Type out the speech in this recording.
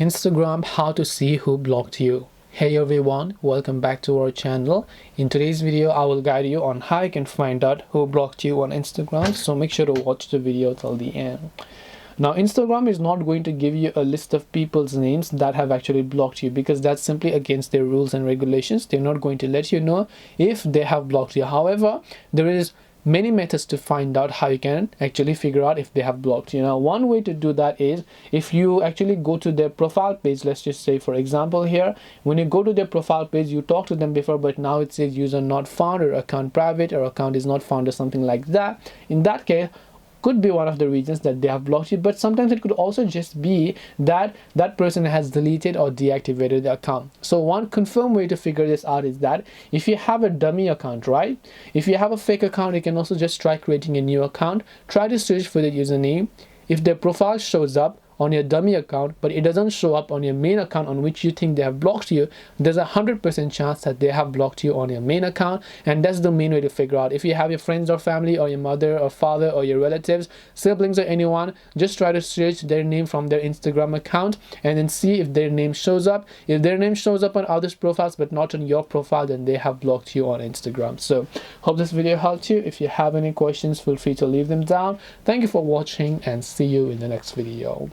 Instagram, how to see who blocked you. Hey everyone, welcome back to our channel. In today's video I will guide you on how you can find out who blocked you on Instagram, so make sure to watch the video till the end. Now Instagram is not going to give you a list of people's names that have actually blocked you, because that's simply against their rules and regulations. They're not going to let you know if they have blocked you. However, there is many methods to find out how you can actually figure out if they have blocked you. Now, one way to do that is if you actually go to their profile page. Let's just say, for example, here, when you go to their profile page, you talked to them before, but now it says user not found, or account private, or account is not found, or something like that. In that case, could be one of the reasons that they have blocked you, but sometimes it could also just be that that person has deleted or deactivated the account. So one confirmed way to figure this out is that if you have a dummy account, right, if you have a fake account, you can also just try creating a new account. Try to search for the username. If their profile shows up on your dummy account but it doesn't show up on your main account on which you think they have blocked you, there's 100% chance that they have blocked you on your main account. And that's the main way to figure out. If you have your friends or family, or your mother or father, or your relatives, siblings, or anyone, just try to search their name from their Instagram account and then see if their name shows up. If their name shows up on others' profiles but not on your profile, then they have blocked you on Instagram. So hope this video helped you. If you have any questions, feel free to leave them down. Thank you for watching and see you in the next video.